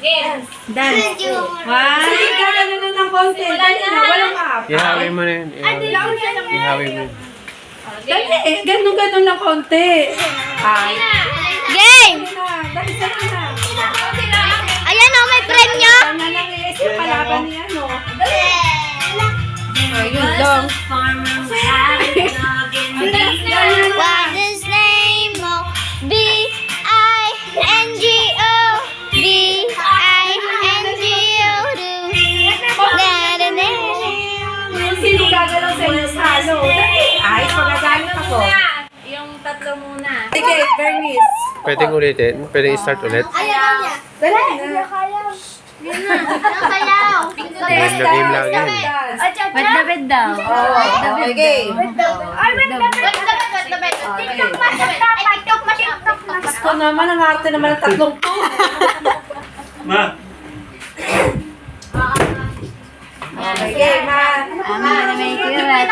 Dance. One. Gano'n na ng konti. Dali na, walang up. Ihawi mo na yun. Ihawi mo yun. Dali, gano'n lang konti. Ay. Game! Dali, dali na. Ayan o, may premyo. Sana lang i-isip palaban niya, no? Ayun lang. What is name of B-I-N-G-O? B-I-N-G-O. Sino gagalaw sa inyo sa halo? Ay, magagalit ako. Yung tatlo muna. Sige, Bernice. Pwedeng ulitin? Pwedeng i-start ulit? Dali na. Game na game lang yan. Wet the bed daw. Okay, game. Gusto naman, ang arte naman ng tatlong to. Ma, Okay, game, ha? May kirat.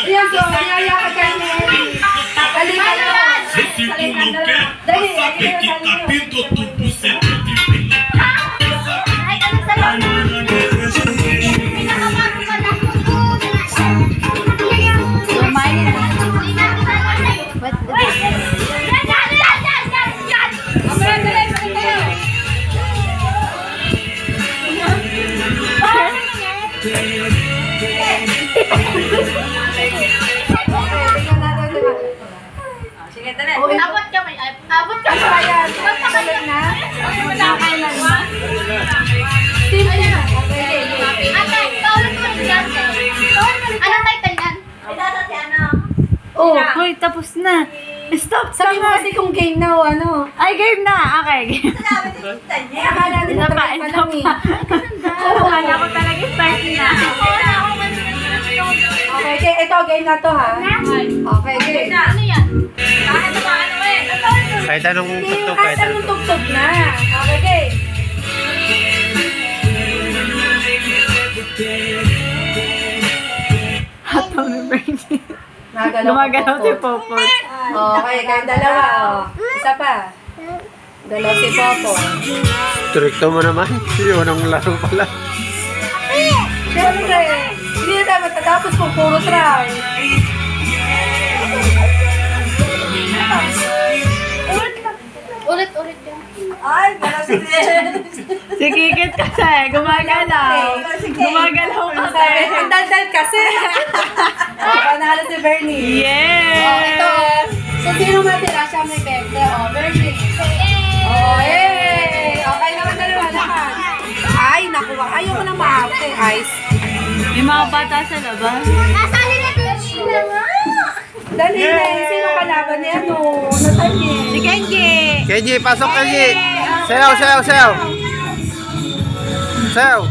Yan, so, yayakad kayo ni Ellie. Dali ka lang. se tu não quer, Dali, vai saber que tá vindo tu pro centro de mim. Sige, dali. Abot ka may. Abot ka pa yan. Dali na. Nakakailan mo? Team na. Okay, Oh, hoy, tapos na. Stop, sabi mo kasi kung game na o ano. Ay, game na. Okay, game. Akala nila try pa lang eh. Kala ko talaga start na. Okay, okay, ito game na to ha. Okay, game. Ano yan? Kahit anong tugtog, Kahit anong tugtog na. Okay, game. Hataw ni Bernie. Gumagalaw Gumagalaw si Popo. Okay, kayong dalawa. Isa pa. Dalaw si Popo. Stricto mo naman. Yun ang laro pala. Siyempre, hindi na dapat natapos kung puro try. Ulit yan. Ay, para si Si Kikit kasi, gumagalaw. Gumagalaw kasi. Ang daldal kasi. Panalo si Bernie. Yeah! Ito, so sino matira siya may 20? Bernie. Hey! Okay naman dalawa lahat. Ay, nakuha. Ayaw mo na maarte. Ice. May mga bata sa labas. Nasali na sila nga. Dali na. Sino kalaban niya? Ano? Natanya. Si Kenji! Kenji, pasok Kenji! Sayaw, sayaw, sayaw! Sayaw!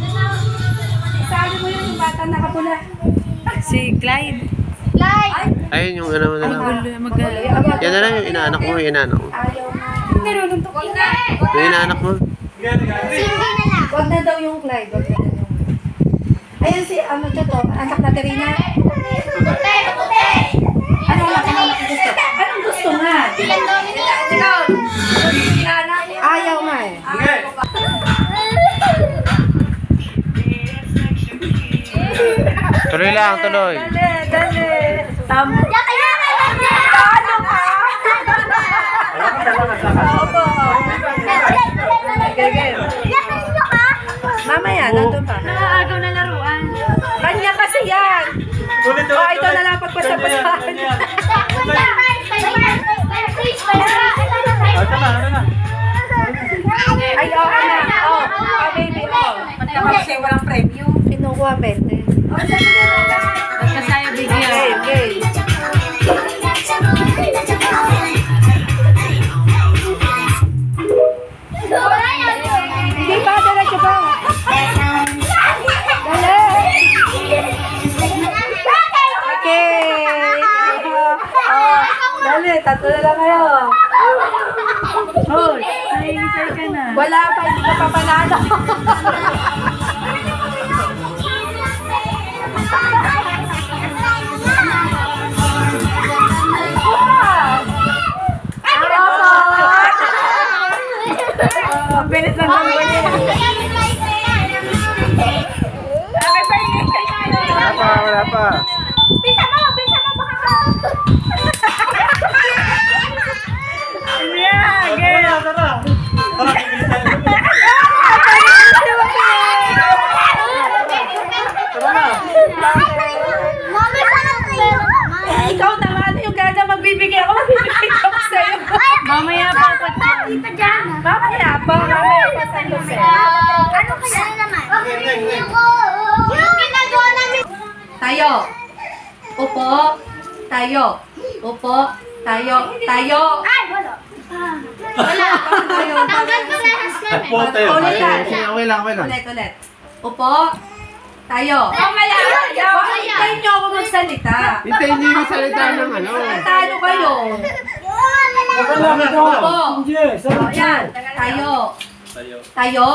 Isali mo yun yung bata nakapula. Si Clyde. Ayun yung ano mo na lang. Magaling. Yan na lang yung inaanak mo, yung inaanak mo. Ayaw na. Nirununtok na. Yung inaanak mo. Wag na daw yung Clyde. Wag na daw yung... Ayun si, ano to, anak na Terina. Ano gusto? Anong gusto nga? Ayaw nga eh. Tuloy lang, tuloy. Dali. Tama. Ano ka? Opo. Okay. Mamaya, nandun pa. Nakakaagaw na laruan. Kanya kasi yan. Oh, ito na lang pagpasapasahan. Ay, oh, ano? Oh, baby, oh. Kasi walang premyo. Kinukuha 20. Nagkasaya bigyan. Okay. Hindi pa, diretso ba? Dali! Okay! Dali, tatlo na lang kayo. Hoy, nahihintay ka ka na. Wala pa, hindi ka pa panalo. Bilis lang naman yun. Wala pa. Bisa mo, baka ka. Yeah, girl. Mami, sana kayo. Ikaw naman, yung ganda magbibigay ako, magbibigay ako sa'yo. Mamaya pa po. Dito dyan. Mamaya pa, mamaya pa sa'yo sa'yo. Ano kaya naman? Yung ginagawa namin. Tayo. Upo. Tayo. Upo. Tayo. Tayo. Ay, wala. Wala. Tanggal ko na yung slam eh. Upo tayo. Ulit ka. Okay lang. Ulit. Upo. Tayo. Mamaya. Hintayin niyo ako magsalita. Hintayin niyo yung salita ng ano. Talo kayo. Upo. Ayan. Tayo. Tayo.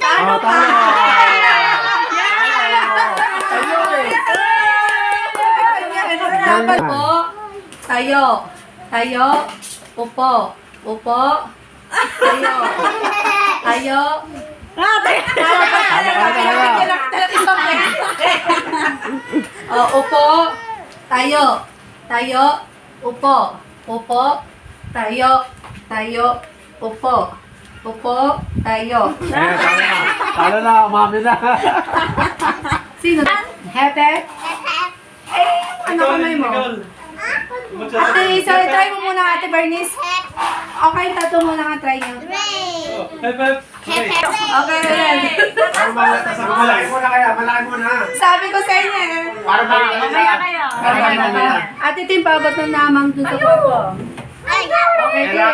Talo ka. Dapat po. Tayo. Tayo. Upo. Upo. Tayo. Tayo. Upo. Tayo. Tayo. Upo. Upo. Tayo. Tayo. Upo. Upo. Tayo. Talo na, umami na. Sino? Hepe? Ano kamay mo? Ate, sorry, try mo muna, Ate Bernice. Okay, tato muna nga, try niyo. Okay, ulit. Malaki mo na kaya, malaki mo na. Sabi ko sa inyo eh. Para Mamaya kayo. Ate Tim, pabot ng namang dun sa kwarto. Okay, Tim.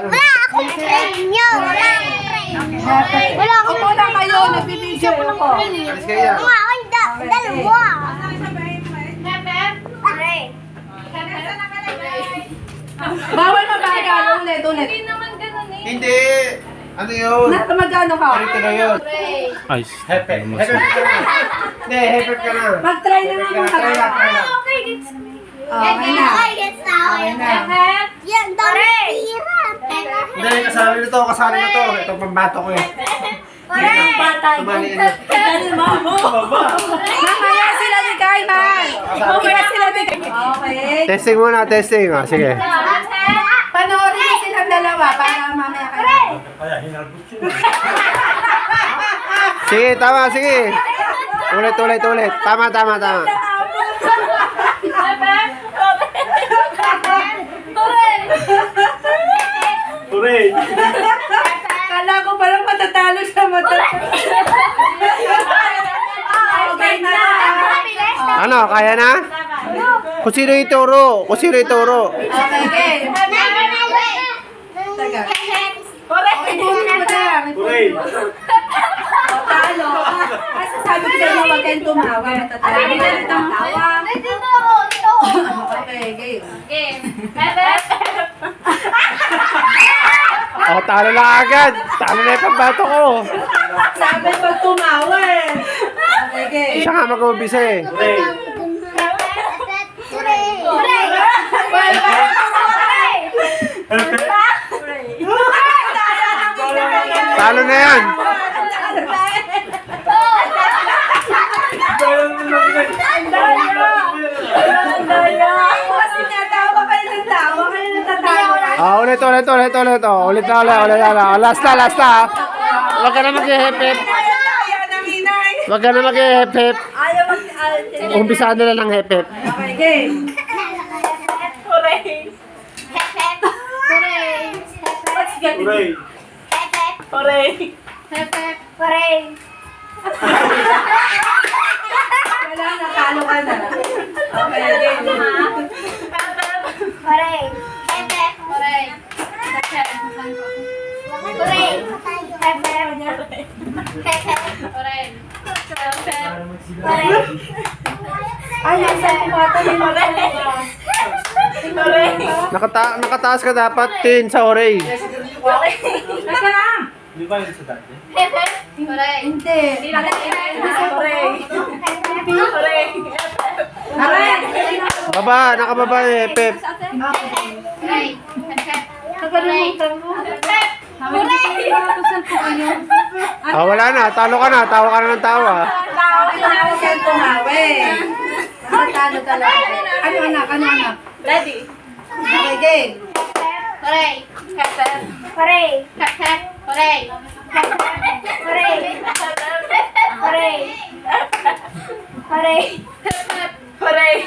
Wala akong premio. Wala akong premio. Wala akong Upo na kayo, nagbibidyo ko. Alis kaya. Mga akong dalawa. Bawal mabagal, ulit. Hindi. Ano yun? Magkano ka? Ito na yun. Ay, Hepe. Hindi, hepe ka na. Mag-try na nga mga Try lang. Okay, gets me. Okay na. Okay na. Yan, dami tira. Hindi, kasali na to. Ito pambato ko eh. Tumali na. Mamaya sila ni Kaiman. Mamaya sila ni Okay. Testing muna, testing. Sige. Panoorin niyo silang dalawa para mamaya kayo. Sige, tama, sige. Ulit. Tama. Hooray! Kala ko parang matatalo siya Okay na. Ano, kaya na? Kung sino ituro. Okay, game. Taga. Okay, bumin mo na. Hooray! Talo. Kasi sabi ko sa'yo, huwag kayong tumawa. Matatalo. Okay, game. Oh, talo lang agad. Talo na yung pambato ko. Sabi pag tumawa eh. Okay, game. Siya nga mag-umpisa eh. Hooray! Talo na yan. Kasi natawa kayo ng tawa, kayo natatawa. Ulit. Ulit na. Last na. Huwag ka na mag-hep-hep. Kaya nang inay. Huwag ka na mag-hep-hep. Ayaw mag... Umpisaan nila ng hep-hep. Okay, game. What's ganun? Hooray! Wala, natalo ka na. Okay, game. Ay, nasa kumata ni Nakataas ka dapat, tin sa oray. Teka lang. Di ba yun sa dati? Hooray. Hindi. Hooray. Hooray. Aray. Baba, nakababa eh, Pep. Hooray. Kagalimutan mo. Ah, wala na, talo ka na, tawa ka na ng tawa. Talo talaga. Ano anak? Daddy. Okay, game. Hooray. Hooray. Hooray. Hooray. Hooray. Hooray. Hooray. Hooray. Hooray. Hooray.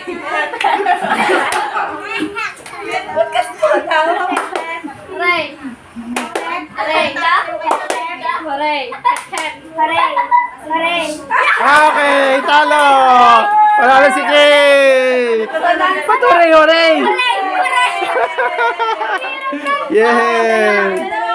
Hooray. Hooray. Okay, talo! Panalo si Kate! Ba't hooray, hooray? Hooray. Yeah!